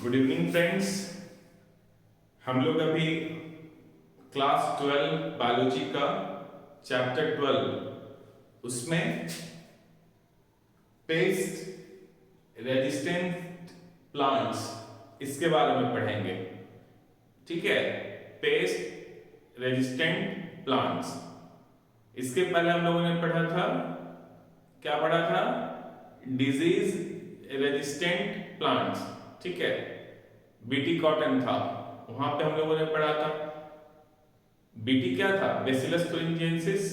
Good evening friends. हम लोग अभी क्लास 12 बायोलॉजी का चैप्टर 12 उसमें पेस्ट रेजिस्टेंट प्लांट्स इसके बारे में पढ़ेंगे। ठीक है, पेस्ट रेजिस्टेंट प्लांट्स। इसके पहले हम लोगों ने पढ़ा था, क्या पढ़ा था? Disease resistant plants. ठीक है, बीटी कॉटन था, वहां पे हम लोगों ने पढ़ा था। बीटी क्या था? बेसिलस thuringiensis,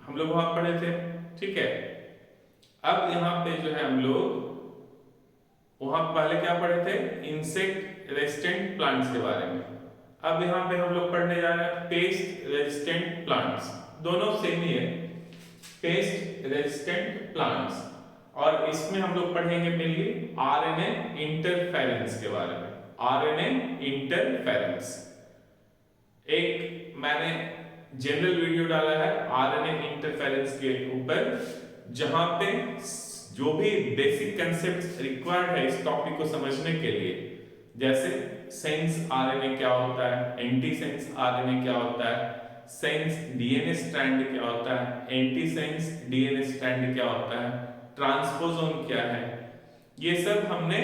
हम लोग वहां पढ़े थे। ठीक है, अब यहाँ पे जो है हम लोग वहां पहले क्या पढ़े थे? इंसेक्ट रेजिस्टेंट प्लांट्स के बारे में। अब यहाँ पे हम लोग पढ़ने जा रहे हैं पेस्ट रेजिस्टेंट प्लांट्स। दोनों सेम ही है, पेस्ट रेजिस्टेंट प्लांट्स। और इसमें हम लोग पढ़ेंगे मेनली आरएनए इंटरफेरेंस के बारे में। आरएनए इंटरफेरेंस एक मैंने जनरल वीडियो डाला है आरएनए इंटरफेरेंस के ऊपर, जहां पे जो भी बेसिक कंसेप्ट रिक्वायर्ड है इस टॉपिक को समझने के लिए, जैसे सेंस आरएनए क्या होता है, एंटी सेंस आरएनए क्या होता है, सेंस डीएनए स्ट्रैंड क्या होता है, एंटी सेंस डीएनए स्ट्रैंड क्या होता है, ट्रांसपोजोन क्या है, ये सब हमने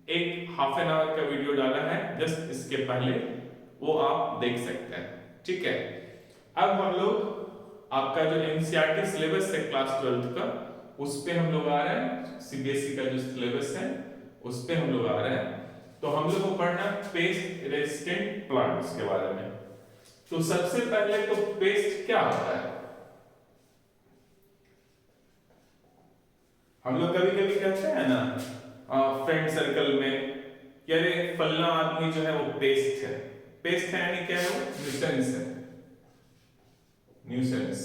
एक हाफ एन आवर का वीडियो डाला है जस्ट इसके पहले, वो आप देख सकते हैं। ठीक है, अब हम लोग आपका जो एनसीईआरटी सिलेबस है क्लास 12 का, उस पे हम लोग आ रहे हैं। सीबीएसई का जो सिलेबस है उस पे हम लोग आ रहे हैं। तो हम लोग को पढ़ना पेस्ट रेजिस्टेंट प्लांट्स के बारे में। तो सबसे पहले तो पेस्ट क्या होता है? हम लोग कभी कभी कहते हैं ना फ्रेंड सर्कल में कि अरे फलना आदमी जो है वो पेस्ट है। पेस्ट है यानी क्या है? वो न्यूसेंस है, न्यूसेंस।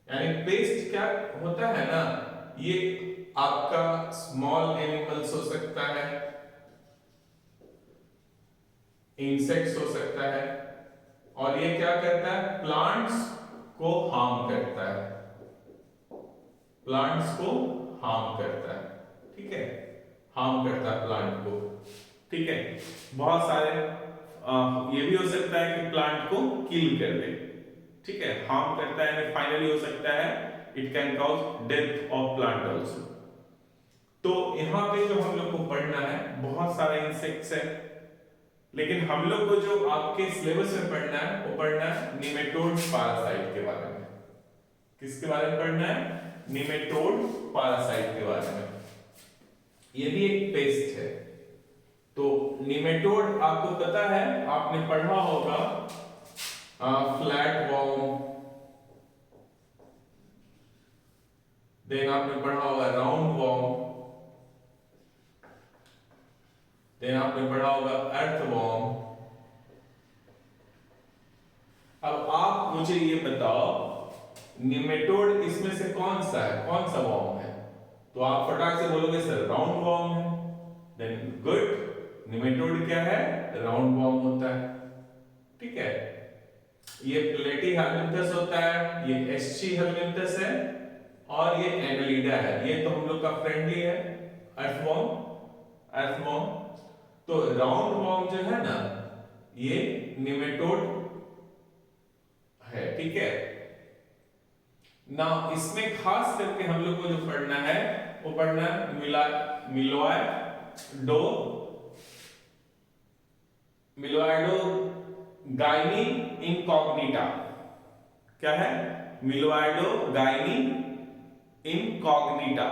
यानी पेस्ट क्या होता है ना, ये आपका स्मॉल एनिमल्स हो सकता है, इंसेक्ट्स हो सकता है, और ये क्या करता है? प्लांट्स को हार्म करता है, प्लांट्स को हार्म करता है। ठीक है, हार्म करता है प्लांट को। ठीक है, बहुत सारे ये भी हो सकता है कि प्लांट को किल कर दे। ठीक है, हार्म करता है यानी फाइनली हो सकता है it can cause death of plant also. तो यहां पे जो हम लोग को पढ़ना है, बहुत सारे इंसेक्ट्स है, लेकिन हम लोग को जो आपके सिलेबस में पढ़ना है वो पढ़ना है निमेटोड पैरासाइट के बारे में। किसके बारे में पढ़ना है? निमेटोड पैरासाइट के बारे में। ये भी एक पेस्ट है। तो निमेटोड आपको पता है, आपने पढ़ा होगा फ्लैट वॉर्म, देन आपने पढ़ा होगा राउंड वॉर्म, देन आपने पढ़ा होगा अर्थ वॉर्म। अब आप मुझे ये बताओ निमेटोड इसमें से कौन सा है, कौन सा वॉर्म है? तो आप फटाक से बोलोगे सर राउंड वॉर्म है। देन गुड, निमेटोड क्या है? राउंड वॉर्म होता है। ठीक है, ये प्लेटी हेलमिंथस होता है, ये एस्ची हेलमिंथस है, और ये एनालिडा है। ये तो हम लोग का फ्रेंडली है, अर्थवॉर्म, अर्थवॉर्म। तो राउंड वॉर्म जो है ना, ये निमेटोड है। ठीक है ना, इसमें खास करके हम लोग को जो पढ़ना है वो पढ़ना है मिलोइडो गाइनी इनकॉग्निटा। क्या है? मिलोइडो गाइनी इनकॉग्निटा,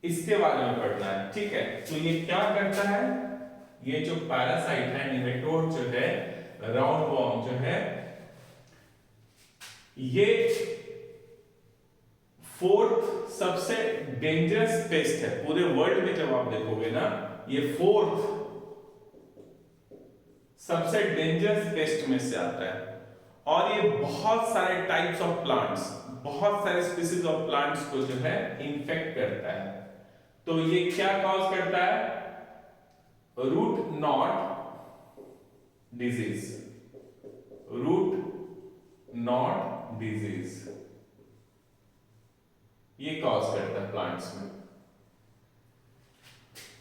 इसके बारे में पढ़ना है। ठीक है, तो ये क्या करता है? ये जो पैरासाइट है निमेटोड जो है, राउंड वॉर्म जो है, ये फोर्थ सबसे डेंजरस पेस्ट है पूरे वर्ल्ड में। जब आप देखोगे ना, ये फोर्थ सबसे डेंजरस पेस्ट में से आता है। और ये बहुत सारे टाइप्स ऑफ प्लांट्स, बहुत सारे स्पीसीज ऑफ प्लांट्स को जो है इन्फेक्ट करता है। तो ये क्या कॉज करता है? Root not disease, root not disease ये कॉज करता है प्लांट्स में।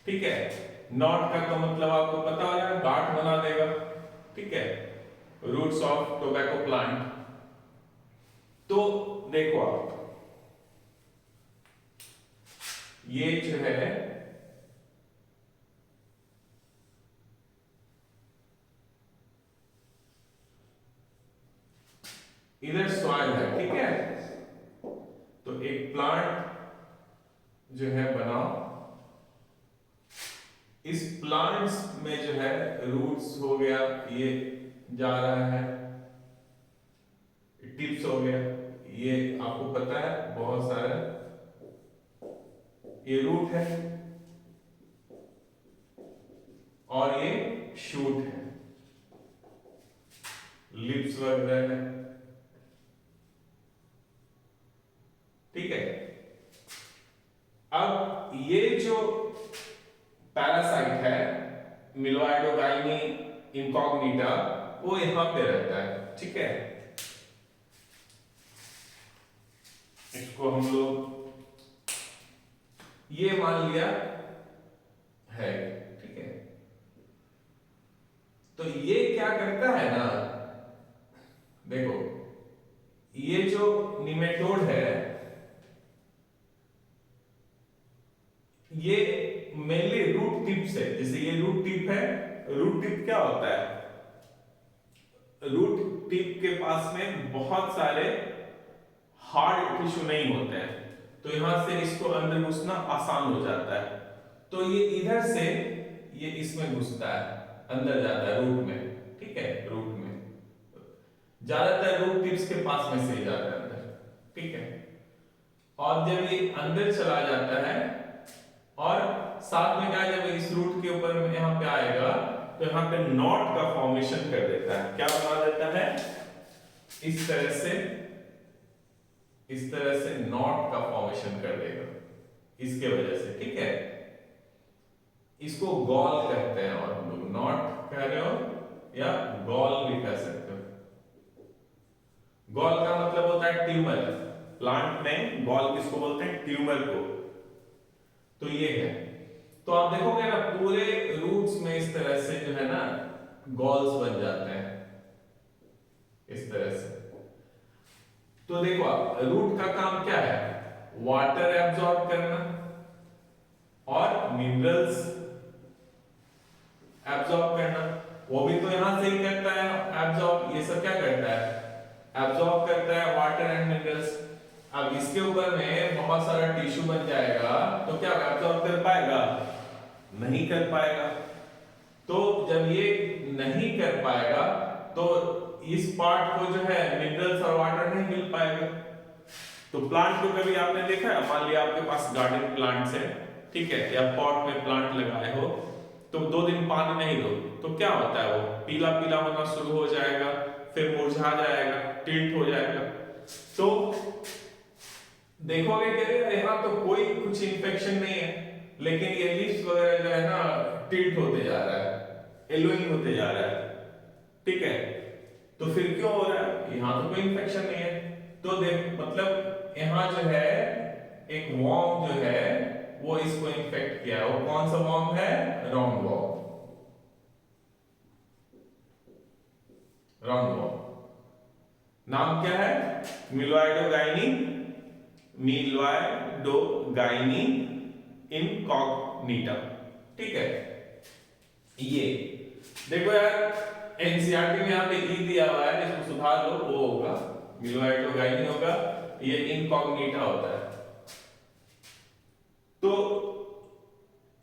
ठीक है। नॉट का तो मतलब आपको पता हो जाएगा, गांठ बना देगा, ठीक है, रूट्स ऑफ टोबैको प्लांट। तो देखो आप, ये जो है इधर सॉइल है, ठीक है। तो एक प्लांट जो है बनाओ, इस प्लांट्स में जो है रूट्स हो गया, ये जा रहा है, टिप्स हो गया, ये आपको पता है बहुत सारा, ये रूट है और ये शूट है, लिप्स वगैरह है, ठीक है। अब ये जो पैरासाइट है मिलोइडोगाइनी इनकॉग्निटा, वो यहां पे रहता है, ठीक है। इसको हम लोग ये मान लिया है, ठीक है। तो ये क्या करता है ना, देखो ये जो निमेटोड है ये मेनली रूट टिप से, जैसे ये रूट टिप है, रूट टिप क्या होता है, रूट टिप के पास में बहुत सारे हार्ड टिश्यू नहीं होते हैं, तो यहां से इसको अंदर घुसना आसान हो जाता है। तो ये इधर से ये इसमें घुसता है, अंदर जाता है रूट में, ठीक है, रूट में ज्यादातर रूट टिप्स के पास में से ही जाता है अंदर, ठीक है। और जब ये अंदर चला जाता है और साथ में क्या, जब इस रूट के ऊपर में यहां पे आएगा तो यहां पे नॉट का फॉर्मेशन कर देता है, क्या बना देता है, इस तरह से नॉट का फॉर्मेशन कर देगा इसके वजह से, ठीक है। इसको गॉल कहते हैं, और हम लोग नॉट कह रहे हो या गॉल भी कह सकते हो। गॉल का मतलब होता है ट्यूमर, प्लांट में गॉल किसको बोलते हैं, ट्यूमर को। तो ये है, तो आप देखोगे ना पूरे रूट्स में इस तरह से जो है ना गॉल्स बन जाते हैं इस तरह से। तो देखो आप, रूट का काम क्या है, वाटर एब्जॉर्ब करना और मिनरल्स एब्जॉर्ब करना, वो भी तो यहां से ही करता है एब्जॉर्ब, ये सब क्या करता है, एब्जॉर्ब करता है वाटर एंड मिनरल्स। अब इसके ऊपर में बहुत सारा टिश्यू बन जाएगा, तो क्या एब्जॉर्ब कर पाएगा, नहीं कर पाएगा। तो जब ये नहीं कर पाएगा तो इस पार्ट को जो है मिनरल्स और वाटर नहीं मिल पाएगा। तो प्लांट को कभी आपने देखा है, मान लिया आपके पास गार्डन प्लांट्स है, ठीक है, या पॉट में प्लांट लगाए हो, तो 2 दिन पानी नहीं दो तो क्या होता है, वो पीला पीला होना शुरू हो जाएगा, फिर मुरझा जाएगा, टिल्ट हो जाएगा। तो देखोगे कि यहाँ तो कोई कुछ इन्फेक्शन नहीं है, लेकिन ये लीव्स वगैरह जो है ना टिल्ट होते जा रहा है, येलोइंग होते जा रहा है, ठीक है। तो फिर क्यों हो रहा है, यहाँ तो कोई इन्फेक्शन नहीं है। तो देख मतलब यहाँ जो है एक वॉर्म जो है वो इसको इन्फेक्ट किया है, वो कौन सा वॉर्म है, राउंड वॉर्म, राउंड वॉर्म। नाम क्या है, मिलोइडोगाइनी, मिलोइडोगाइनी इनकॉग्निटा, ठीक है। ये देखो यार एनसीईआरटी में यहाँ पे ई दिया हुआ है, इसको सुधार लो, वो होगा मिलोइडोगाइनी होगा, ये इनकॉग्निटा होता है। तो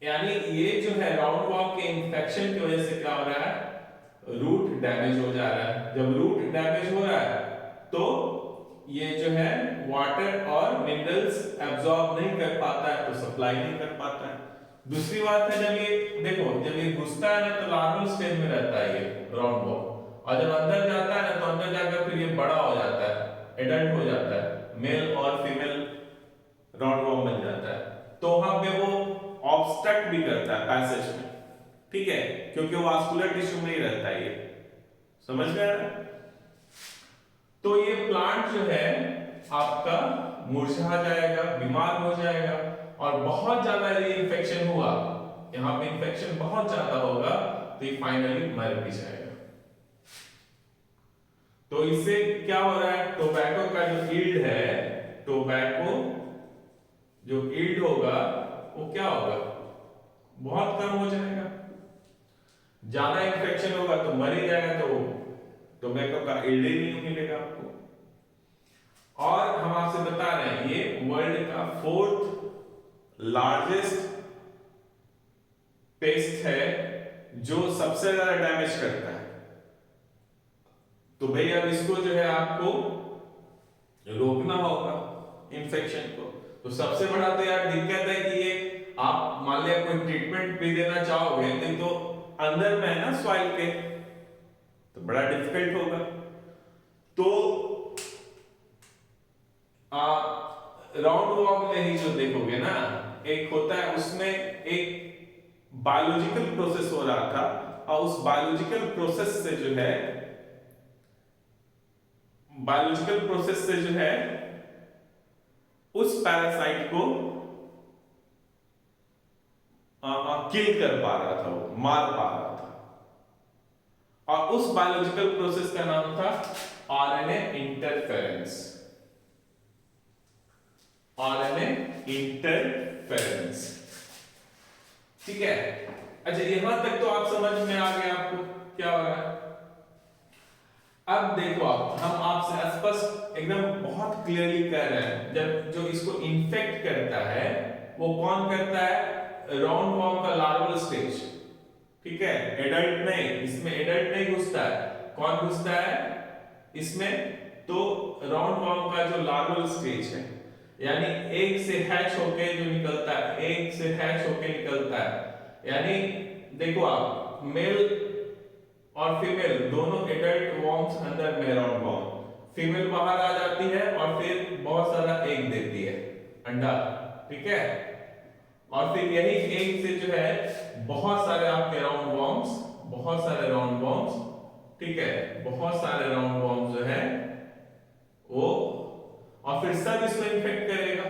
यानी ये जो है राउंड वॉर्म के इन्फेक्शन की वजह से क्या हो रहा है, रूट डैमेज हो जा रहा है। जब रूट डैमेज हो रहा है तो ये जो है वाटर और मिनरल्स एब्जॉर्ब नहीं कर पाता है, तो सप्लाई नहीं कर पाता है। दूसरी बात है, जब ये देखो जब ये घुसता है ना तो लार्वल स्टेज में रहता है ये राउंड वॉर्म, और जब अंदर जाता है ना तो अंदर जाकर फिर ये बड़ा हो जाता है, एडल्ट हो जाता है, मेल और फीमेल राउंड वॉर्म बन जाता है। तो वहां पे वो ऑब्स्ट्रक्ट भी करता है पैसेज में, ठीक है, क्योंकि वो वास्कुलर टिश्यू में ही रहता है ये, समझ गए। तो ये प्लांट जो है आपका मुरझा जाएगा, बीमार हो जाएगा, और बहुत ज्यादा यदि इन्फेक्शन हुआ यहाँ पे इन्फेक्शन बहुत ज्यादा होगा तो ये फाइनली मर भी जाएगा। तो इससे क्या हो रहा है, टोबैको का जो यील्ड है, टोबैको जो यील्ड होगा वो क्या होगा, बहुत कम हो जाएगा। ज्यादा इन्फेक्शन होगा तो मर ही जाएगा, तो टोबैको का यील्ड ही नहीं मिलेगा आपको। और हम आपसे बता रहे हैं ये वर्ल्ड का 4th लार्जेस्ट पेस्ट है जो सबसे ज्यादा डैमेज करता है। तो भाई अब इसको जो है आपको रोकना होगा इन्फेक्शन को। तो सबसे बड़ा तो यार दिक्कत है कि ये आप मान लिया कोई ट्रीटमेंट भी देना चाहोगे तो अंदर में है ना सॉइल के, तो बड़ा डिफिकल्ट होगा। तो राउंड वॉर्म में ही जो देखोगे ना, एक होता है उसमें एक बायोलॉजिकल प्रोसेस हो रहा था, और उस बायोलॉजिकल प्रोसेस से जो है उस पैरासाइट को किल कर पा रहा था, वो मार पा रहा था। और उस बायोलॉजिकल प्रोसेस का नाम था आरएनए इंटरफेरेंस। आरएनए इंटरफेरेंस, ठीक है। अच्छा, यहां तक तो आप समझ में आ गया आपको क्या हो रहा है। अब देखो हम आपसे स्पष्ट एकदम बहुत क्लियरली कह रहे हैं, जब जो इसको इन्फेक्ट करता है वो कौन करता है, राउंड वॉर्म का लार्वल स्टेज, ठीक है। एडल्ट नहीं, इसमें एडल्ट नहीं घुसता है। कौन घुसता है इसमें, तो राउंड वॉर्म का जो लार्वल स्टेज है, यानी एग से हैच होके जो निकलता है, एग से हैच होके निकलता है। यानी देखो आप, मेल और फीमेल दोनों एडल्ट वॉर्म्स अंदर में राउंड वॉर्म, फीमेल बाहर आ जाती है और फिर बहुत सारा एग देती है, अंडा, ठीक है। और फिर यही एग से जो है बहुत सारे आपके राउंड वॉर्म्स, बहुत सारे राउंड वॉर्म्स, ठीक है, बहुत सारे राउंड वॉर्म्स जो है वो, और फिर सब इसको इन्फेक्ट करेगा।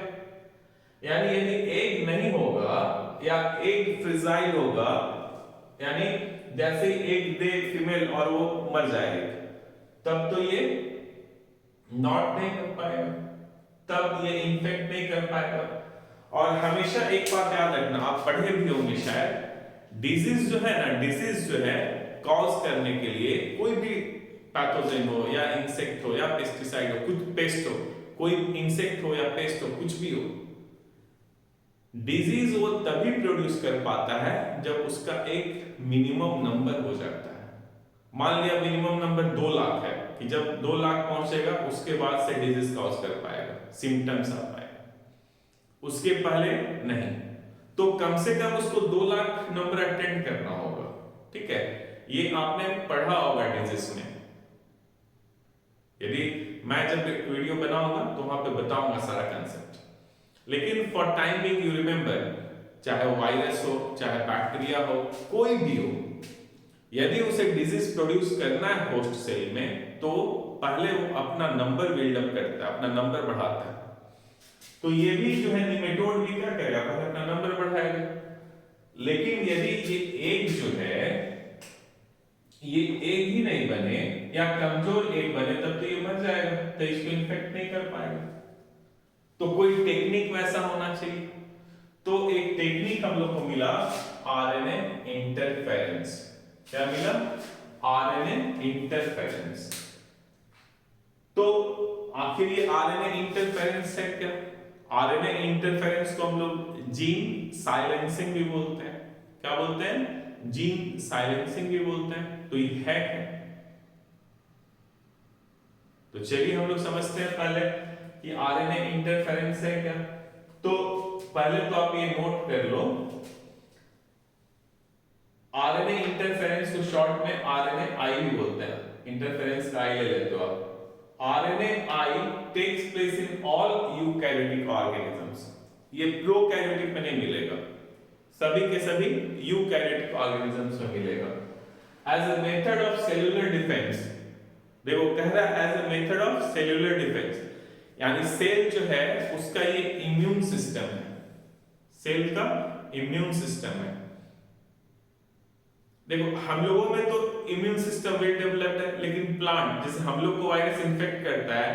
यानी यदि एग नहीं होगा या एग फ्रिजाइल होगा, यानी जैसे ही एग दे फीमेल और वो मर जाएगी, तब तो ये नॉट नहीं कर पाएगा, तब ये इन्फेक्ट नहीं कर पाएगा। और हमेशा एक बात याद रखना, आप पढ़े भी होंगे शायद, डिजीज जो है ना, डिजीज जो है कॉज करने के लिए कोई भी पैथोजन हो या इंसेक्ट हो या पेस्टिसाइड हो, कुछ पेस्ट हो, कोई इंसेक्ट हो या पेस्ट हो, कुछ भी हो, डिजीज वो तभी प्रोड्यूस कर पाता है जब उसका एक मिनिमम नंबर हो जाता है। मान लिया मिनिमम नंबर 2 लाख है, कि जब 2 लाख पहुंचेगा उसके बाद से डिजीज कॉज कर पाएगा, सिम्टम्स आ पाएगा, उसके पहले नहीं। तो कम से कम उसको 2 लाख नंबर अटेंड करना होगा, ठीक है। ये आपने पढ़ा होगा डिजीज में। यदि मैं जब वीडियो बनाऊंगा तो वहां पे बताऊंगा सारा कंसेप्ट, लेकिन for time being you remember, चाहे वो वायरस हो, चाहे बैक्टीरिया हो, कोई भी हो, यदि उसे डिजीज प्रोड्यूस करना है होस्ट सेल में, तो पहले वो अपना नंबर बिल्डअप करता है, अपना नंबर बढ़ाता है। तो ये भी जो है निमेटोड भी क्या करेगा, पहले अपना नंबर बढ़ाएगा। लेकिन यदि ये एग जो है, ये एग ही नहीं बने या कमजोर एग बने, तब तो ये मर जाएगा, तो इसको इन्फेक्ट नहीं कर पाएगा। तो कोई टेक्निक वैसा होना चाहिए। तो एक टेक्निक हम लोग को मिला, आरएनए इंटरफेरेंस। क्या मिला, आरएनए इंटरफेरेंस। तो आखिर ये आरएनए इंटरफेरेंस है क्या? आरएनए इंटरफेरेंस को हम लोग जीन साइलेंसिंग भी बोलते हैं। क्या बोलते हैं? जीन साइलेंसिंग भी बोलते हैं। तो ये है क्या? तो चलिए हम लोग समझते हैं पहले कि आरएनए इंटरफेरेंस है क्या। तो पहले तो आप ये नोट कर लो, आरएनए इंटरफेरेंस को शॉर्ट में आरएनए आई भी बोलते हैं। इंटरफेरेंस का आई ले लेते हो आप। RNA I takes place in all eukaryotic organisms. ये प्रोकैरियोटिक में नहीं मिलेगा, सभी के सभी यूकैरियोटिक ऑर्गेनिजम्स में मिलेगा। As a method of cellular defence, देखो कह रहा है as a method of cellular defence, यानी सेल जो है उसका ये इम्यून सिस्टम है, सेल का इम्यून सिस्टम है। देखो हम लोगों में तो इम्यून सिस्टम वेल डेवलप्ड है, लेकिन प्लांट जैसे हम लोग को वायरस इन्फेक्ट करता है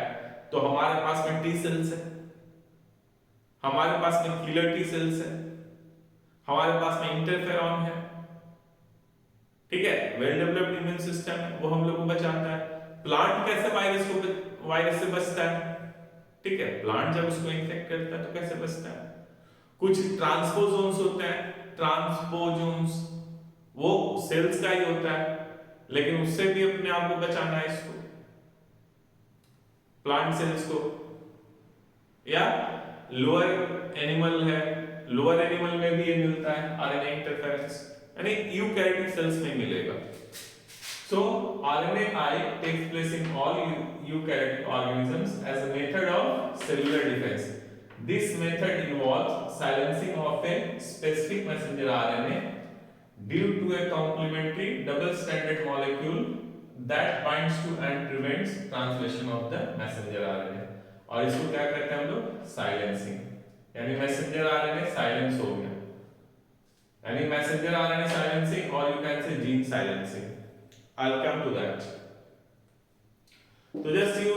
तो हमारे पास में टी सेल्स है, हमारे पास में किलर टी सेल्स है, हमारे पास में इंटरफेरॉन है, ठीक है, वेल डेवलप्ड इम्यून सिस्टम है, वो हम लोग को बचाता है। प्लांट कैसे वायरस से बचता है, ठीक है, प्लांट जब उसको इन्फेक्ट करता है तो कैसे बचता है, कुछ ट्रांसपोजोन्स होते हैं, ट्रांसपोजोन्स वो सेल्स का ही होता है, लेकिन उससे भी अपने आप को बचाना है इसको, प्लांट सेल्स को। या लोअर एनिमल है, लोअर एनिमल में भी ये मिलता है आरएनए इंटरफेरेंस, यानी यूकैरियोटिक सेल्स में मिलेगा। So RNAi takes place in all eukaryotic organisms as a method of cellular defense. This method involves silencing of a specific messenger RNA due to a complementary double-stranded molecule that binds to and prevents translation of the messenger RNA. और इसको क्या कहते हैं हम लोग, silencing, यानी messenger RNA silence हो गया, यानी मैसेंजर आरएनए साइलेंसिंग और you can say gene silencing. I'll come to that. So just you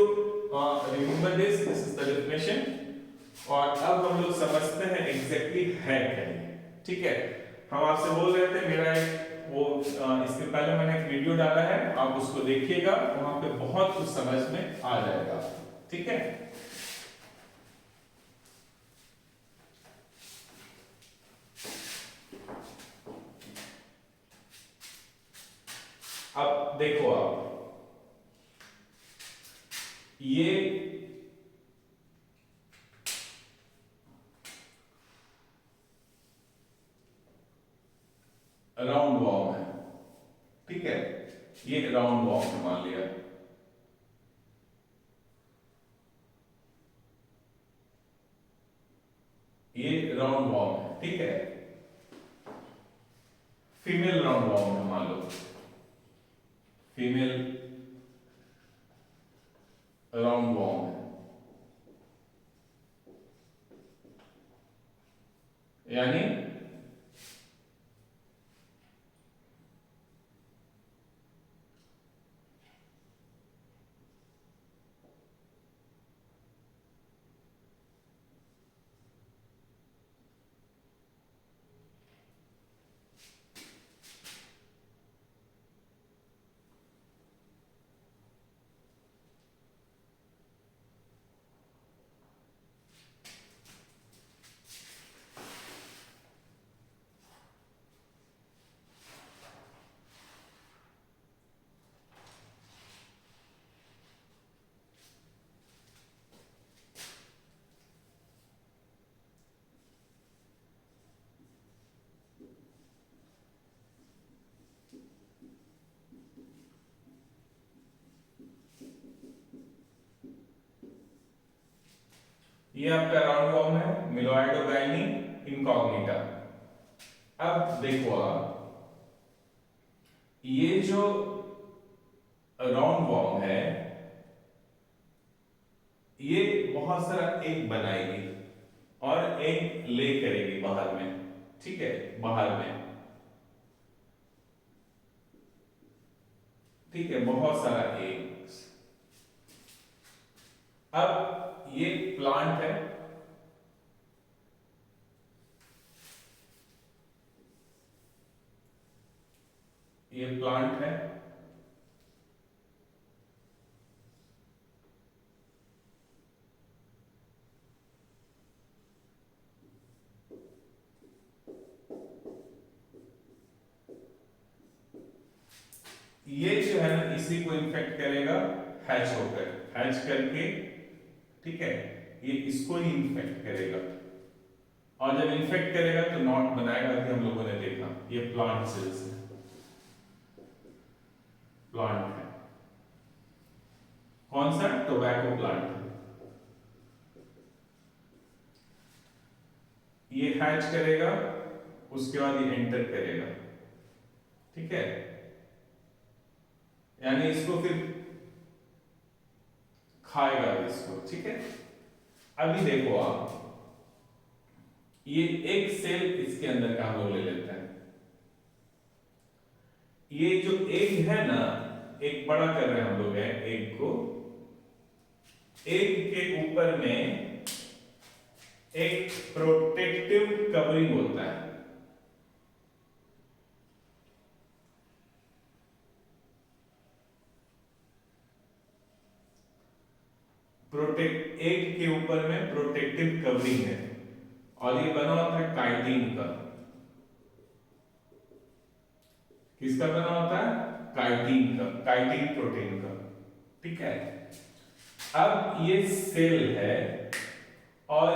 remember this is the definition। और अब हम लोग समझते हैं एग्जैक्टली है क्या ये, ठीक है। हम आपसे बोल रहे थे मेरा एक वो इसके पहले मैंने एक वीडियो डाला है, आप उसको देखिएगा, वहां पे बहुत कुछ समझ में आ जाएगा, ठीक है। अब देखो आप ये राउंड वॉर्म है, ठीक है, ये राउंड वॉर्म मान लिया, ये राउंड वॉर्म है, ठीक है, फीमेल राउंड वॉर्म है मान लो, फीमेल राउंड वॉर्म है, यानी ये आपका राउंड वॉर्म है, मिलोइडोगाइनी इनकॉग्निटा। अब देखो आप, ये जो राउंड वॉर्म है ये बहुत सारा एग बनाएगी और एग ले करेगी बाहर में, ठीक है, बाहर में, ठीक है, बहुत सारा एग्स। अब ये प्लांट है, ये प्लांट है, ये जो है ना इसी को इन्फेक्ट करेगा, हैच होकर, हैच करके, ठीक है, ये इसको ही इन्फेक्ट करेगा, और जब इन्फेक्ट करेगा तो नॉट बनाएगा, अभी हम लोगों ने देखा, ये प्लांट सेल्स है, प्लांट है, कौन सा, टोबैको प्लांट है, ये हैच करेगा, उसके बाद ये एंटर करेगा, ठीक है, यानी इसको फिर खाएगा इसको, ठीक है। अभी देखो आप, ये एक सेल इसके अंदर का हम लोग ले लेते हैं, ये जो एग है ना, एक बड़ा कर रहे हैं हम लोग है एग को, एग के ऊपर में एक प्रोटेक्टिव कवरिंग होता है। एग के ऊपर में प्रोटेक्टिव कवरिंग है और ये बना होता है काइटिन का। किसका बना होता है? काइटिन का, काइटिन प्रोटीन का। ठीक है, अब ये सेल है और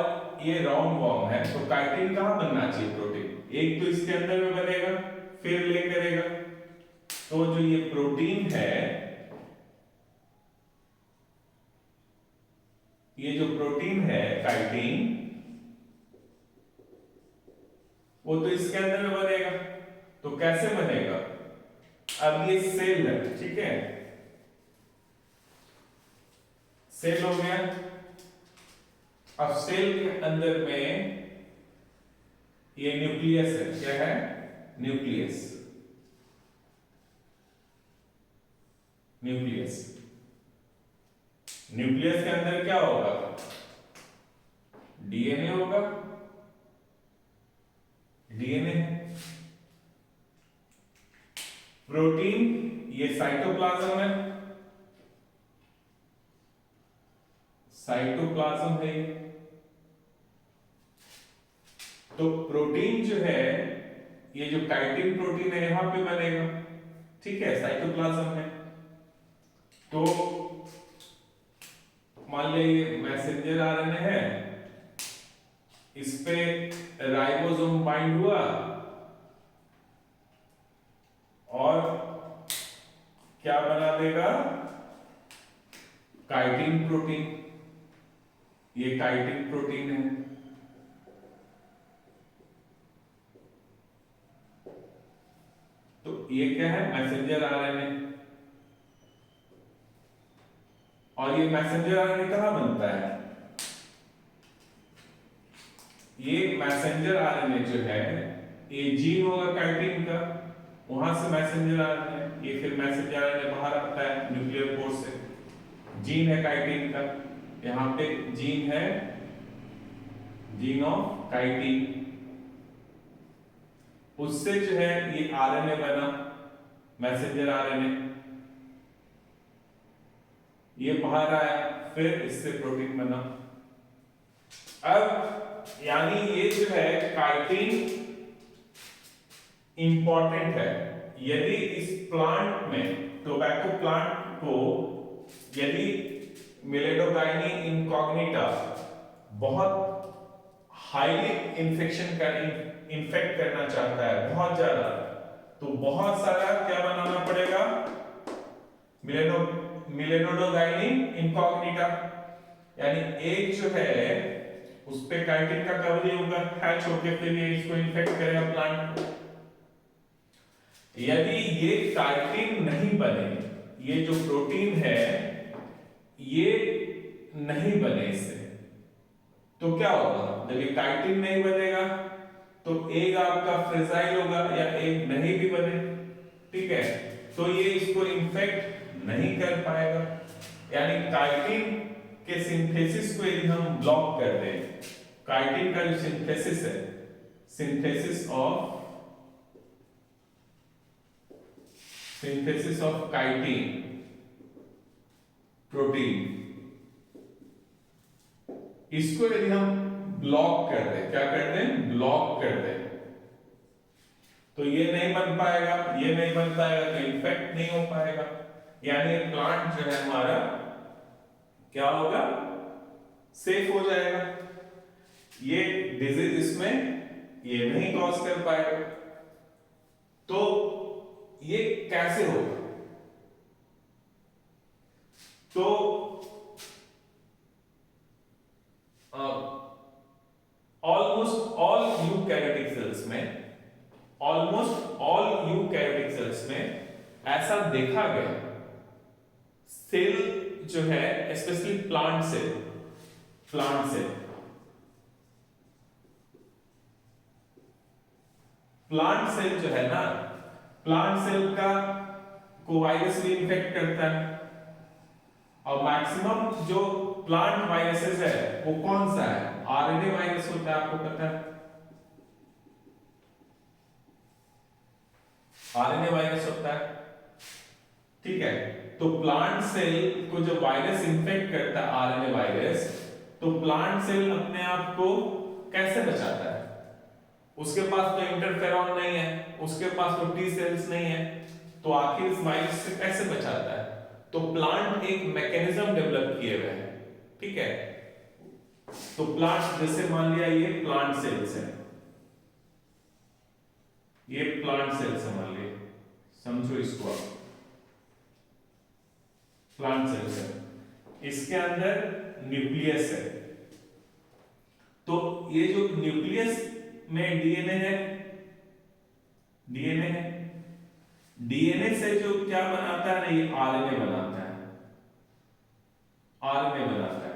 ये राउंड वॉर्म है, तो काइटिन कहां बनना चाहिए? प्रोटीन एक तो इसके अंदर में बनेगा, फिर ले करेगा, तो जो ये प्रोटीन है, ये जो प्रोटीन है काइटिन, वो तो इसके अंदर में बनेगा। तो कैसे बनेगा? अब ये सेल है, ठीक है, सेल हो गया। अब सेल के अंदर में ये न्यूक्लियस है, क्या है? न्यूक्लियस। न्यूक्लियस, न्यूक्लियस के अंदर क्या होगा? डीएनए होगा, डीएनए। प्रोटीन ये साइटोप्लाज्म है, साइटोप्लाज्म है ये। तो प्रोटीन जो है, ये जो काइटिन प्रोटीन है यहां पे बनेगा, ठीक है, साइटोप्लाज्म है। तो मान लिया मैसेंजर आरएनए है, इस पे राइबोसोम बाइंड हुआ और क्या बना देगा? Chitin protein. ये काइटिन प्रोटीन है। तो ये क्या है? Messenger RNA. और ये मैसेंजर आरएनए कहां बनता है? ये मैसेंजर आरएनए जो है, ये जीन होगा काइटिन का, वहां से मैसेंजर आरएनए, ये फिर मैसेंजर आरएनए बाहर आता है न्यूक्लियर पोर से। जीन है काइटिन का, यहां पे जीन है, जीन ऑफ काइटिन। उससे जो है ये आरएनए बना, मैसेंजर आरएनए, ये बाहर आया, फिर इससे प्रोटीन बना। अब यानी ये जो है काइटिन इंपॉर्टेंट है। यदि इस प्लांट में, टोबैको प्लांट को, यदि मिलेडोगाइनी इनकॉग्निटा बहुत हाईली इन्फेक्ट करना चाहता है, बहुत ज्यादा, तो बहुत सारा क्या बनाना पड़ेगा? मिलेडोगाइनी इनकॉग्निटा, यानी एक जो है उस पे काइटिन का कवरिंग होगा, हैच होके फिर ये इसको इन्फेक्ट करेगा प्लांट को। यदि ये काइटिन नहीं बने, ये जो प्रोटीन है ये नहीं बने इससे, तो क्या होगा? जब ये काइटिन नहीं बनेगा तो एग आपका फ्रेजाइल होगा, या एग नहीं भी बने, ठीक है, तो ये इसको इन्फेक्ट नहीं कर पाएगा। यानी काइटिन के सिंथेसिस को यदि हम ब्लॉक कर दें, काइटिन का जो सिंथेसिस है, सिंथेसिस ऑफ काइटिन प्रोटीन, इसको यदि हम ब्लॉक कर दें, क्या कर दें? ब्लॉक कर दें, तो ये नहीं बन पाएगा, ये नहीं बन पाएगा, तो इन्फेक्ट नहीं हो पाएगा। यानी प्लांट जो है हमारा क्या होगा? सेफ हो जाएगा, ये डिजीज इसमें ये नहीं कॉज कर पाएगा। तो ये कैसे होगा? तो ऑलमोस्ट ऑल यूकैरियोटिक सेल्स में ऐसा देखा गया, सेल जो है, स्पेशली प्लांट सेल जो है ना, प्लांट सेल का को वायरस भी इन्फेक्ट करता है, और मैक्सिमम जो प्लांट वायरसेस है वो कौन सा है? आरएनए वायरस होता है, आपको पता है आरएनए वायरस होता है, ठीक है। तो प्लांट सेल को जब वायरस इन्फेक्ट करता है आरएनए वायरस, तो प्लांट सेल अपने आप को कैसे बचाता है? उसके पास तो इंटरफेरॉन नहीं है, उसके पास तो टी सेल्स नहीं है, तो आखिर इस वायरस से कैसे बचाता है? तो प्लांट एक मैकेनिज्म डेवलप किए हुए हैं, ठीक है। तो प्लांट, जैसे मान लिया ये प्लांट सेल्स है, ये प्लांट सेल्स है, मान लिए, समझो इसको आप, प्लांट सेल्स है, इसके अंदर न्यूक्लियस है। तो ये जो न्यूक्लियस में डीएनए है, डीएनए है, डीएनए से जो क्या बनाता है ना, ये आरएनए बनाता है, आरएनए बनाता है।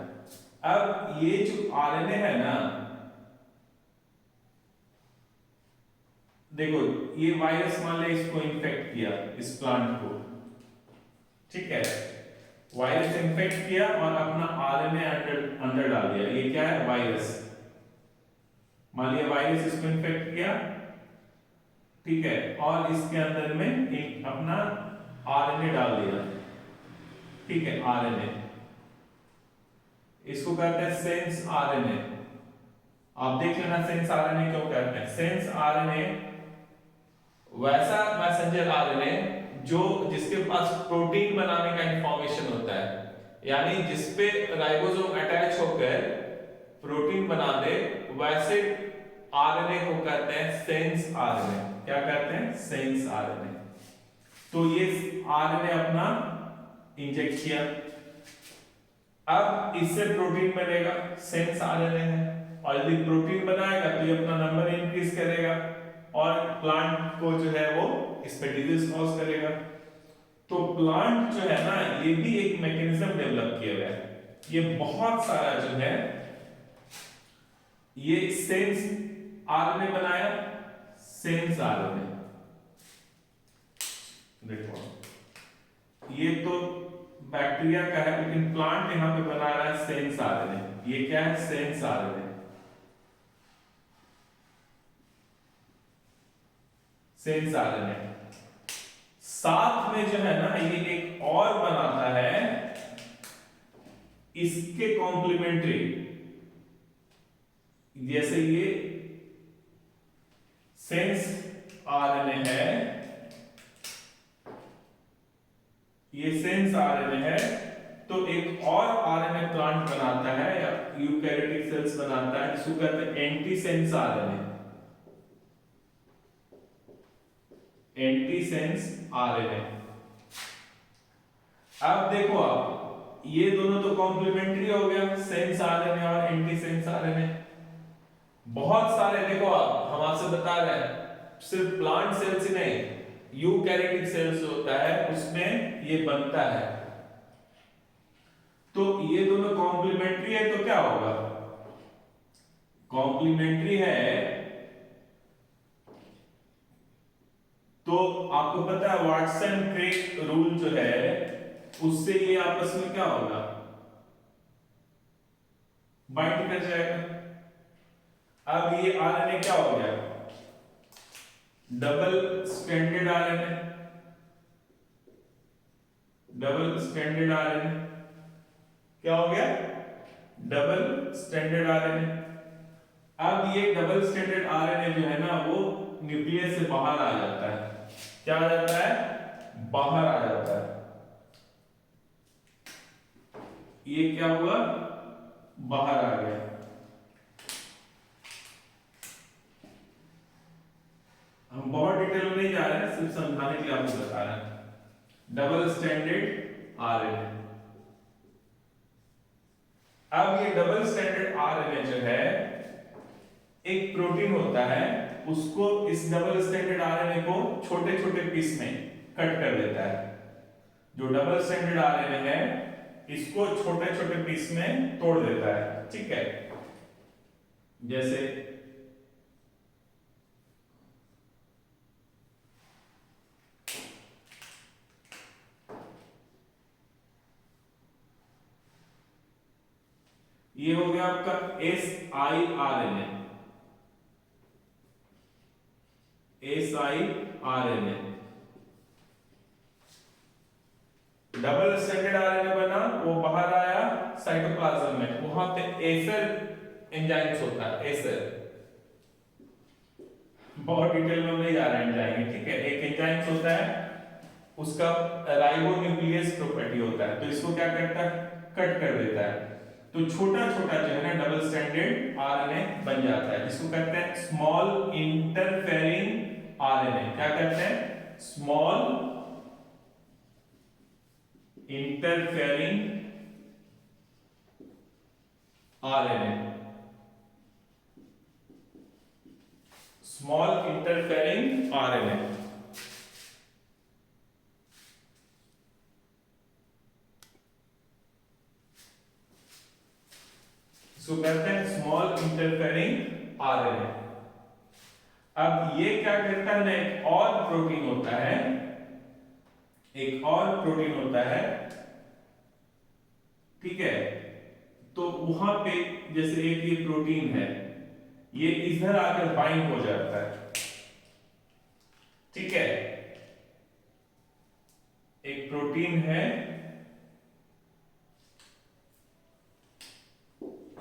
अब ये जो आरएनए है ना, देखो ये वायरस मान ले इसको इन्फेक्ट किया, इस प्लांट को, ठीक है, वायरस इन्फेक्ट किया और अपना आरएनए अंदर डाल दिया, ये क्या है? वायरस। मान लिया वायरस इसको इन्फेक्ट किया, ठीक है, और इसके अंदर में एक अपना आरएनए डाल दिया, ठीक है, आरएनए, इसको कहते हैं सेंस आरएनए। आप देख लेना सेंस आरएनए क्यों कहते हैं। सेंस आरएनए वैसा मैसेंजर आरएनए जो जिसके पास प्रोटीन बनाने का इंफॉर्मेशन होता है, यानी जिसपे राइबोसोम अटैच होकर प्रोटीन बना दे, वैसे आरएनए को कहते हैं सेंस आरएनए। क्या कहते हैं? Sense RNA. तो ये आरएनए अपना इंजेक्ट किया, अब इससे प्रोटीन बनेगा, सेंस आरएनए है, और यदि प्रोटीन बनाएगा तो ये अपना नंबर इंक्रीज करेगा और प्लांट को जो है वो इस पे डिजीज कॉज करेगा। तो प्लांट जो है ना, ये भी एक मैकेनिज्म डेवलप किया हुआ है, ये बहुत सारा जो है ये सेंस आरएनए बनाया, सेंस आरएनए, देखो ये तो बैक्टीरिया का है, लेकिन प्लांट यहां पे बना रहा है सेंस आरएनए। ये क्या है? Sense RNA, sense RNA. साथ में जो है ना, ये एक और बनाता है इसके कॉम्प्लीमेंट्री, जैसे ये सेंस आरएनए है, ये सेंस आरएनए है, तो एक और आरएनए प्लांट बनाता है या यूकैरियोटिक सेल्स बनाता है, जिसको कहते हैं anti sense RNA, anti sense RNA. अब देखो आप, ये दोनों तो कॉम्प्लीमेंट्री हो गया, सेंस आरएनए और एंटी सेंस आरएनए। बहुत सारे देखो आप, हम आपसे बता रहे हैं, सिर्फ प्लांट सेल्स ही नहीं, यूकैरियोटिक सेल्स होता है उसमें ये बनता है। तो ये दोनों कॉम्प्लीमेंट्री है, तो क्या होगा? कॉम्प्लीमेंट्री है तो आपको पता है वाटसन क्रिक रूल जो है, उससे ये आपस में क्या होगा? बाइंड कर जाएगा। अब ये आरएनए क्या हो गया? Double stranded RNA, double stranded RNA क्या हो गया? Double stranded RNA. अब ये डबल स्ट्रैंडेड आरएनए जो है ना, वो न्यूक्लियस से बाहर आ जाता है। क्या आ जाता है? बाहर आ जाता है। ये क्या हुआ? बाहर आ गया। हम बहुत डिटेल में नहीं जा रहे हैं, सिर्फ समझाने के लिए आपको बता रहे हैं। Double stranded RNA. अब ये डबल स्ट्रैंडेड आरएनए जो है, एक प्रोटीन होता है, उसको इस डबल स्ट्रैंडेड आरएनए को छोटे छोटे पीस में कट कर देता है। जो डबल स्ट्रैंडेड आरएनए है, इसको छोटे छोटे पीस में तोड़ देता है, ठीक है। जैसे ये हो गया आपका siRNA, siRNA। Double stranded RNA बना, वो बाहर आया साइटोप्लाज्म में, वहां पे एसर एंजाइम्स होता है, एसर। बहुत डिटेल में हम नहीं जा रहे हैं, जाएंगे, ठीक है। एक एंजाइम्स होता है, उसका राइबोन्यूक्लियस प्रॉपर्टी होता है, तो इसको क्या करता है, कट कर देता है, तो छोटा छोटा जो है ना डबल स्ट्रैंडेड आरएनए बन जाता है, जिसको कहते हैं स्मॉल इंटरफेरिंग आरएनए। क्या कहते हैं, small interfering RNA, small interfering RNA. इसको कहते हैं स्मॉल इंटरफेरिंग आरएनए। अब ये क्या करता है ना, एक और प्रोटीन होता है, एक और प्रोटीन होता है, ठीक है। तो वहां पे जैसे एक ये प्रोटीन है, ये इधर आकर बाइंड हो जाता है, ठीक है। एक प्रोटीन है,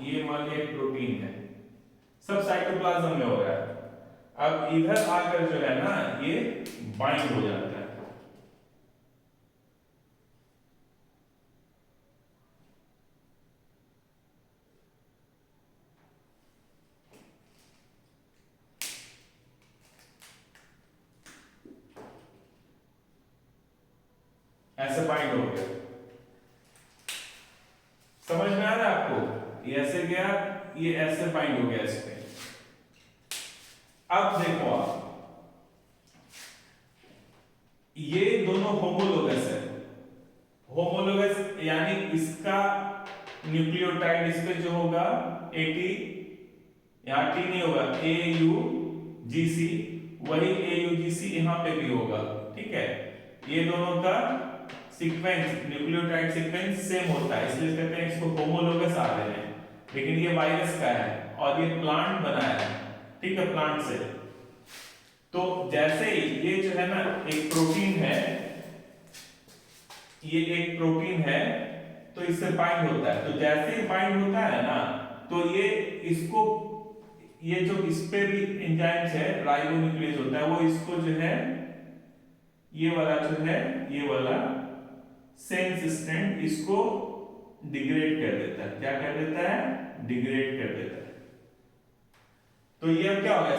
ये मान लिया एक प्रोटीन है, सब साइटोप्लाज्म में हो रहा है। अब इधर आकर जो है ना ये बाइंड हो जाता है, ऐसे बाइंड हो गया। समझ में आ रहा है आपको, ये ऐसे गया, ये ऐसे बाइंड हो गया इस पे। अब देखो आप, ये दोनों होमोलोगस है, होमोलोगस यानी इसका न्यूक्लियोटाइड इस पे जो होगा AT, यहां T नहीं होगा, AUGC, वही AUGC यहां पे भी होगा, ठीक है। ये दोनों का सीक्वेंस, न्यूक्लियोटाइड सीक्वेंस सेम होता है, इसलिए कहते हैं इसको होमोलोगस आरएनए। लेकिन ये वायरस का है और ये प्लांट बनाया है, ठीक है, प्लांट से। तो जैसे ही ये जो है ना एक प्रोटीन है, ये एक प्रोटीन है, तो इससे बाइंड होता है, तो जैसे ही बाइंड होता है ना, तो ये इसको, ये जो इस पे भी एंजाइम्स है, राइबोन्यूक्लियस होता है, वो इसको जो है, ये वाला जो है, ये वाला सेंस स्ट्रैंड इसको डिग्रेड कर देता है। क्या कर देता है, डिग्रेड कर देता है। तो ये अब क्या हो गया,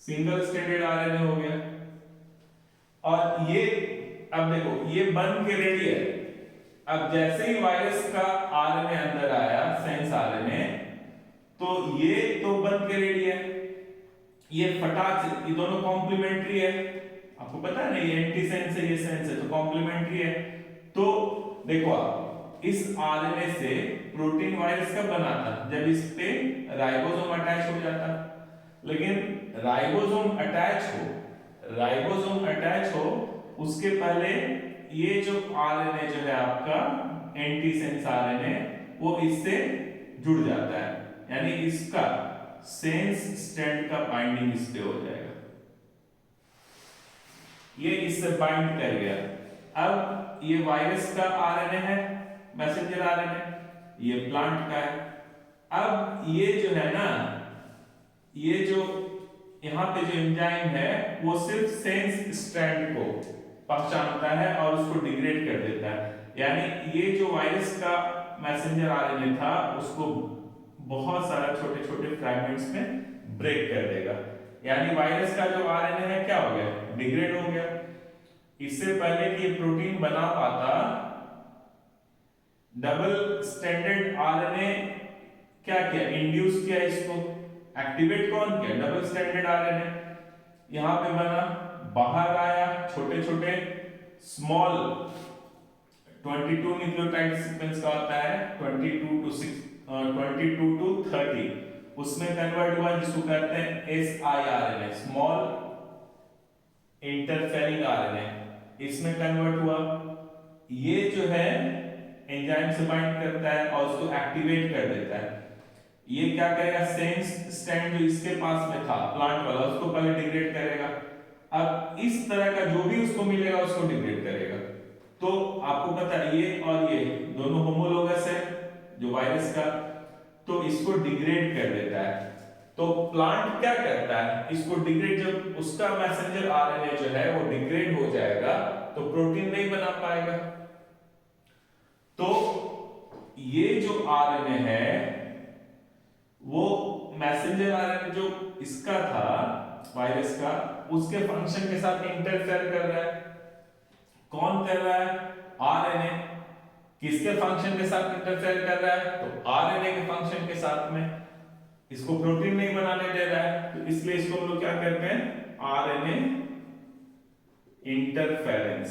सिंगल स्ट्रैंडेड आरएनए हो गया। और ये अब देखो, ये बन के रेडी है। अब जैसे ही वायरस का आरएनए अंदर आया, सेंस आरएनए, तो ये तो बन के रेडी है, ये फटाक से, ये दोनों कॉम्प्लीमेंट्री है, आपको पता है ना, ये एंटी सेंस है, ये सेंस है, तो कॉम्प्लीमेंट्री है। तो देखो आप, इस आरएनए से प्रोटीन वायरस का बना था जब इस पे राइबोसोम अटैच हो जाता। लेकिन राइबोसोम अटैच हो उसके पहले ये जो आरएनए जो है आपका एंटी सेंस आरएनए, वो इससे जुड़ जाता है, यानी इसका सेंस स्ट्रैंड का बाइंडिंग इस पे हो जाएगा, ये इससे बाइंड कर गया। अब ये वायरस का आरएनए है, मैसेंजर आरएनए, ये प्लांट का है। अब ये जो है ना, ये जो यहां पे जो एंजाइम है, वो सिर्फ सेंस स्ट्रैंड को पहचानता है और उसको डिग्रेड कर देता है, यानी ये जो वायरस का मैसेंजर आरएनए था, उसको बहुत सारा छोटे छोटे फ्रैगमेंट्स में ब्रेक कर देगा, यानी वायरस का जो आरएनए है क्या हो गया, डिग्रेड हो गया। इससे पहले कि ये प्रोटीन बना पाता, डबल स्ट्रैंडेड आरएनए क्या किया, इंड्यूस किया, इसको एक्टिवेट कौन किया, डबल स्ट्रैंडेड आरएनए यहां पे बना, बाहर आया, छोटे छोटे स्मॉल 22 न्यूक्लियोटाइड सीक्वेंस का होता है, 22 टू 30, उसमें कन्वर्ट हुआ, जिसको कहते हैं siRNA, स्मॉल इंटरफेरिंग आरएनए, इसमें कन्वर्ट हुआ। ये जो है एंजाइम से बाइंड करता है और उसको एक्टिवेट कर देता है। ये क्या करेगा, सेंस स्टैंड जो इसके पास में था प्लांट वाला, उसको पहले डिग्रेड करेगा। अब इस तरह का जो भी उसको मिलेगा उसको डिग्रेड करेगा। तो आपको पता है ये और ये दोनों होमोलोगस है जो वायरस का, तो इसको डिग्रेड कर देता है। तो प्लांट क्या करता है, इसको डिग्रेड, जब उसका मैसेंजर आरएनए जो है वो डिग्रेड हो जाएगा तो प्रोटीन नहीं बना पाएगा। तो ये जो आरएनए है वो मैसेंजर आरएनए जो इसका था वायरस का, उसके फंक्शन के साथ इंटरफेयर कर रहा है। कौन कर रहा है, आरएनए। किसके फंक्शन के साथ इंटरफेयर कर रहा है, तो आरएनए के फंक्शन के साथ में। इसको प्रोटीन नहीं बनाने दे रहा है, तो इसलिए इसको हम लोग क्या करते हैं, आरएनए इंटरफेरेंस।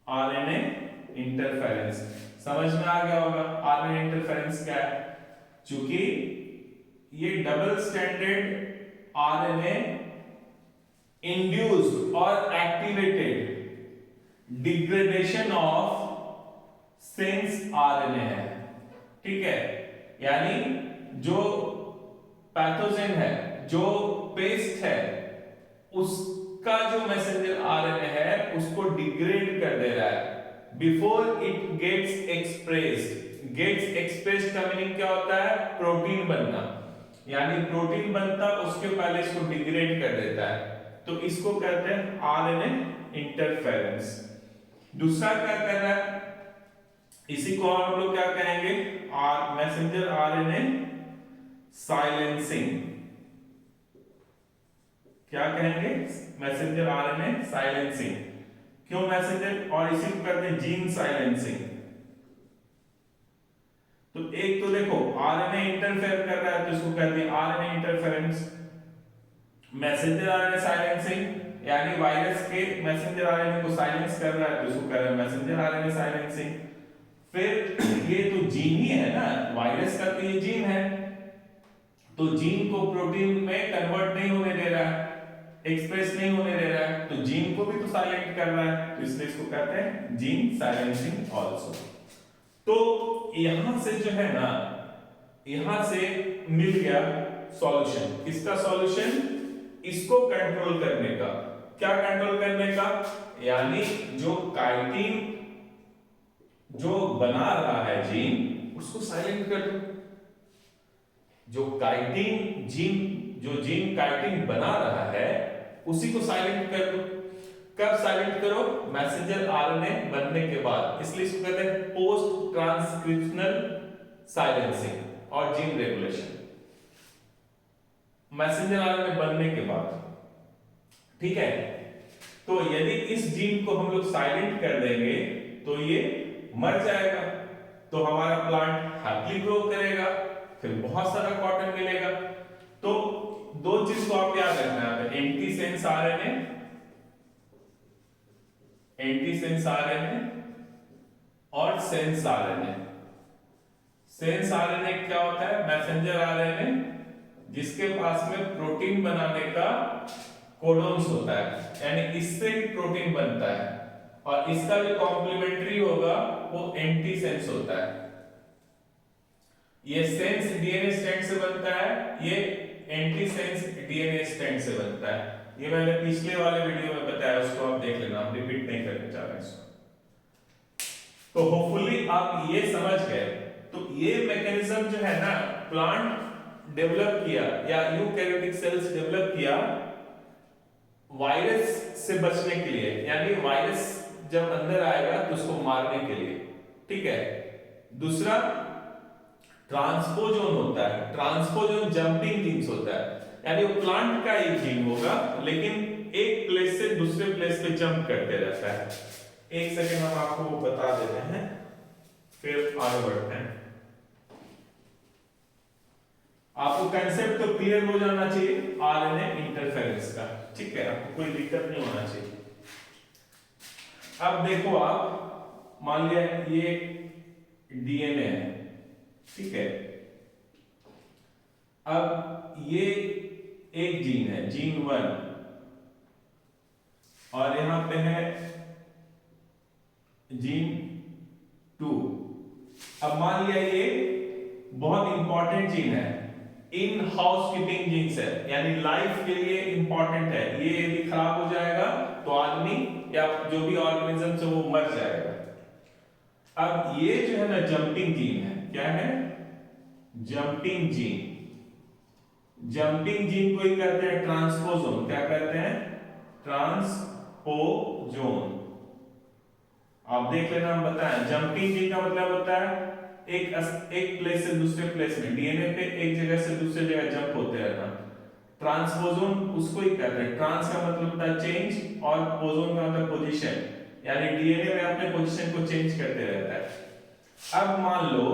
आरएनए इंटरफेरेंस समझ में आ गया होगा। आरएनए इंटरफेरेंस क्या है, चूंकि ये डबल स्टैंडर्ड आरएनए इंड्यूस्ड और activated degradation of sense RNA है। ठीक है, यानी जो पैथोजन है, जो पेस्ट है, उसका जो मैसेंजर आरएनए है उसको डिग्रेड कर दे रहा है before it gets expressed. Gets expressed का मीनिंग क्या होता है, प्रोटीन बनना, यानी प्रोटीन बनता उसके पहले इसको डिग्रेड कर देता है। तो इसको कहते हैं आरएनए इंटरफेरेंस। दूसरा क्या कर रहा है, इसी को हम लोग क्या कहेंगे, मैसेंजर आरएनए साइलेंसिंग। क्या कहेंगे, मैसेंजर आरएनए साइलेंसिंग। क्यों मैसेंजर, और इसी को कहते हैं जीन साइलेंसिंग। तो एक तो देखो आरएनए इंटरफेयर कर रहा है तो इसको कहते हैं RNA interference. Messenger RNA silencing यानी वायरस के मैसेंजर आरएनए को साइलेंस कर रहा है तो इसको कह रहे हैं मैसेंजर आरएनए साइलेंसिंग। फिर ये तो जीन ही है ना, वायरस का तो ये जीन है, तो जीन को प्रोटीन में कन्वर्ट नहीं होने दे रहा है, एक्सप्रेस नहीं होने दे रहा है, तो जीन को भी तो साइलेंट कर रहा है, तो इसलिए इसको कहते हैं जीन साइलेंसिंग आल्सो। तो यहां से जो है ना, यहां से मिल गया सॉल्यूशन। किसका सॉल्यूशन, इसको कंट्रोल करने का। क्या कंट्रोल करने का, यानी जो काइटिन जो बना रहा है जीन उसको साइलेंट कर दो। जो काइटिन जीन, जो जीन काइटिन बना रहा है उसी को साइलेंट कर दो। कब साइलेंट करो, मैसेंजर आरएनए बनने के बाद, इसलिए इसको कहते हैं पोस्ट ट्रांसक्रिप्शनल साइलेंसिंग और जीन रेगुलेशन। मैसेंजर आरएनए बनने के बाद, ठीक है। तो यदि इस जीन को हम लोग साइलेंट कर देंगे तो ये मर जाएगा, तो हमारा प्लांट हैप्पीली ग्रो करेगा, फिर बहुत सारा कॉटन मिलेगा। तो दो चीज को आप याद रखना है, एंटीसेंस आरएनए, एंटीसेंस आरएनए और सेंस आरएनए। सेंस आरएनए क्या होता है, मैसेंजर आरएनए जिसके पास में प्रोटीन बनाने का कोडोन्स होता है, यानी इससे ही प्रोटीन बनता है, और इसका जो कॉम्प्लीमेंट्री होगा वो एंटीसेंस होता है। ये सेंस डीएनए स्ट्रैंड से बनता है, ये एंटीसेंस डीएनए स्ट्रैंड से बनता है। ये मैंने पिछले वाले वीडियो में बताया, उसको आप देख लेना, हम रिपीट नहीं करने जा रहे हैं इसको। तो होपफुली आप ये समझ गए। तो ये मैकेनिज्म जो है ना, प्लांट डेवलप किया या यूकैरियोटिक सेल्स डेवलप किया वायरस से बचने के लिए, यानी वायरस जब अंदर आएगा तो उसको मारने के लिए, ठीक है। दूसरा ट्रांसपोजोन होता है, ट्रांसपोजोन जंपिंग जीन्स होता है, यानी वो प्लांट का एक जीन होगा लेकिन एक प्लेस से दूसरे प्लेस पे जंप करते रहता है। एक सेकेंड हम आपको बता देते हैं फिर आगे बढ़ते हैं। आपको कंसेप्ट तो क्लियर हो जाना चाहिए आरएनए इंटरफेरेंस का, ठीक है, आपको कोई दिक्कत नहीं होना चाहिए। अब देखो आप, मान लिया ये डीएनए है, ठीक है। अब ये एक जीन है, जीन 1, और यहां पे है जीन 2। अब मान लिया ये बहुत इंपॉर्टेंट जीन है, इन हाउस कीपिंग जीन्स है, यानी लाइफ के लिए इंपॉर्टेंट है। ये यदि खराब हो जाएगा तो आदमी या जो भी ऑर्गेनिज्म है वो मर जाएगा। अब ये जो है ना जंपिंग जीन है, क्या है? Jumping gene. जंपिंग जीन को ही कहते हैं ट्रांसपोजोन। क्या कहते हैं? ट्रांसपोजोन। आप देख लेना, हम बताएं। जंपिंग जीन का मतलब होता है एक प्लेस से दूसरे प्लेस में, डीएनए पे एक जगह से दूसरे जगह जंप होते रहना। ट्रांसपोजोन उसको ही कहते हैं। ट्रांस का मतलब होता है चेंज और पोजोन का मतलब पोजीशन, यानी डीएनए में अपने पोजीशन को चेंज करते रहता है। अब मान लो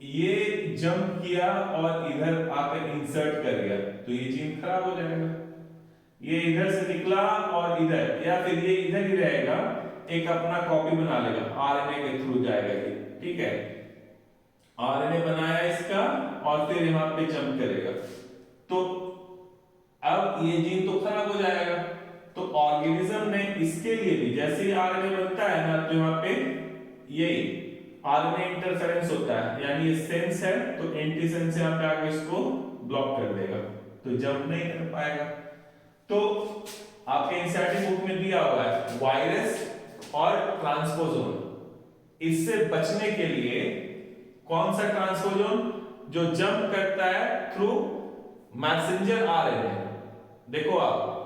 ये जंप किया और इधर आकर इंसर्ट कर गया, तो ये जीन खराब हो जाएगा। ये इधर से निकला और इधर, या फिर ये इधर ही रहेगा, एक अपना कॉपी बना लेगा, आरएनए के थ्रू जाएगा ये, ठीक है। आरएनए बनाया इसका और फिर यहां पे जंप करेगा, तो अब ये जीन तो खराब हो जाएगा। तो ऑर्गेनिज्म ने इसके लिए भी, जैसे ही आरएनए बनता है ना, तो यहां पे ये आरएनए इंटरफेरेंस होता है, यानी ये सेंस है तो एंटीसेंस यहां पे आके इसको ब्लॉक कर देगा, तो जंप नहीं कर पाएगा। तो आपके एनसीईआरटी बुक में दिया हुआ है वायरस और ट्रांसपोजोन। इससे बचने के लिए कौन सा ट्रांसपोजोन? जो जंप करता है थ्रू मैसेंजर आरएनए। देखो आप,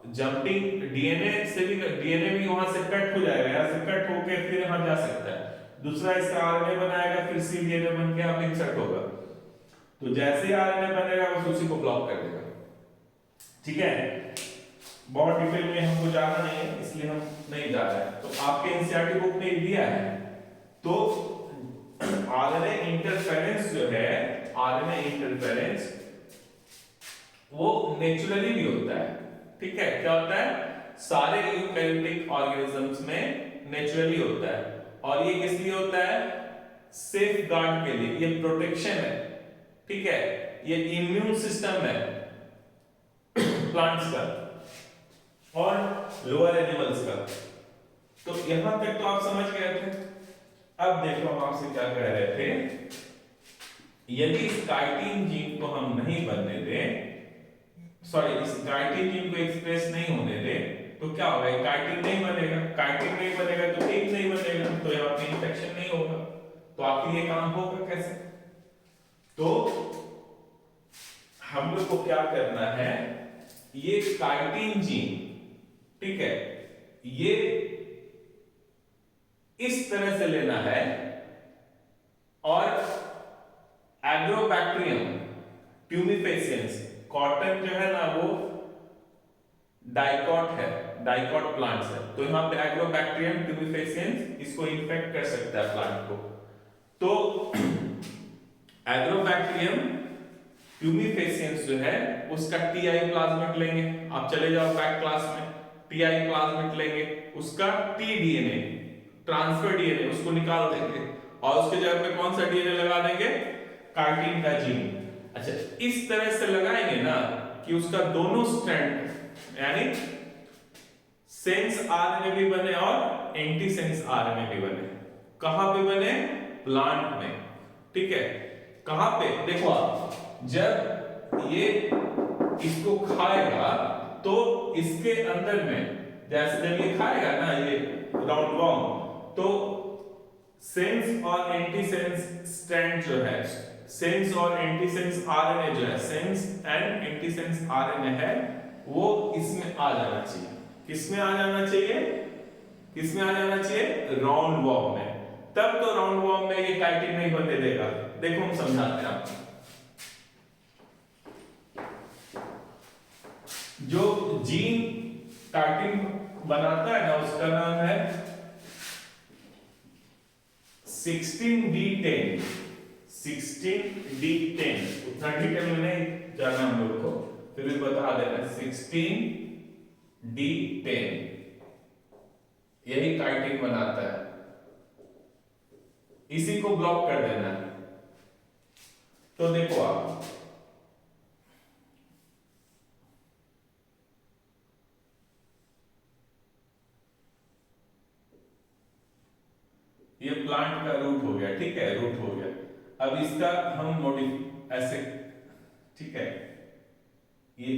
जंपिंग डीएनए से भी, डीएनए भी वहां से कट हो जाएगा, यहां से कट होके फिर यहां जा सकता है, दूसरा इसका आरएनए बनाएगा, फिर सी डीएनए बन के आप इंसर्ट होगा। तो जैसे ही आरएनए बनेगा बस उसी को ब्लॉक कर देगा, ठीक है। बहुत डिटेल में हमको जाना नहीं है, इसलिए हम नहीं जा रहे हैं। तो आपके एनसीईआरटी बुक में दिया है। तो आरएनए इंटरफेरेंस जो है, आरएनए इंटरफेरेंस वो नेचुरली भी होता है, ठीक है। क्या होता है? सारे यूकैरियोटिक ऑर्गेनिजम्स में नेचुरली होता है। और ये किस लिए होता है? सेफ गार्ड के लिए, ये प्रोटेक्शन है, ठीक है। ये इम्यून सिस्टम है प्लांट्स का और लोअर एनिमल्स का। तो यहां तक तो आप समझ गए थे। अब देखो हम आपसे क्या कह रहे थे, यदि इस काइटिन जीन को हम नहीं बनने दें, सॉरी, इस काइटिन जीन को एक्सप्रेस नहीं होने दें, तो क्या होगा? काइटिन नहीं बनेगा। काइटिन नहीं बनेगा तो एक नहीं बनेगा, तो यहां पे इंफेक्शन नहीं होगा। तो आखिर ये काम होगा कैसे? तो हम लोग को क्या करना है, ये काइटिन जीन, ठीक है, ये इस तरह से लेना है और एग्रोबैक्टीरियम ट्यूमिफेसियंस, कॉटन जो है ना वो डाइकॉट है, डाइकॉट प्लांट्स है, तो यहां पे एग्रोबैक्टीरियम ट्यूमिफेसियंस इसको इन्फेक्ट कर सकता है प्लांट को। तो एग्रोबैक्टीरियम ट्यूमिफेसियंस जो है उसका टीआई प्लाज्मिड लेंगे, आप चले जाओ बैक क्लास में, टीआई प्लाज्मिड लेंगे, उसका टी डीएनए, ट्रांसफर डीएनए, उसको निकाल देंगे और उसके जगह पे कौन सा डीएनए लगा देंगे? काइटिन का जीन। अच्छा, इस तरह से लगाएंगे ना कि उसका दोनों स्ट्रैंड, यानी सेंस आरएनए भी बने और एंटी सेंस आरएनए भी बने। कहां पे बने? प्लांट में, ठीक है। कहां पे? देखो आप, जब ये इसको खाएगा तो इसके अंदर में, जैसे जब ये खाएगा ना ये राउंड वॉर्म, तो सेंस और एंटी सेंस स्ट्रैंड जो है, सेंस और एंटी सेंस आरएनए जो है, sense and anti sense RNA है, वो इसमें आ जाना चाहिए। किसमें आ जाना चाहिए? किसमें आ जाना चाहिए? राउंड वॉर्म में। तब तो राउंड वॉर्म में ये काइटिन नहीं बनने देगा। देखो हम समझाते हैं आपको। जो जीन काइटिन बनाता है ना उसका नाम है 16D10। 16D10, उतना डिटेल में नहीं जाना हम लोग को, फिर भी बता देना। 16D10 यही काइटिन बनाता है, इसी को ब्लॉक कर देना है। तो देखो आप, ये प्लांट का रूट हो गया, ठीक है, रूट हो गया। अब इसका हम ऐसे, ठीक है, ये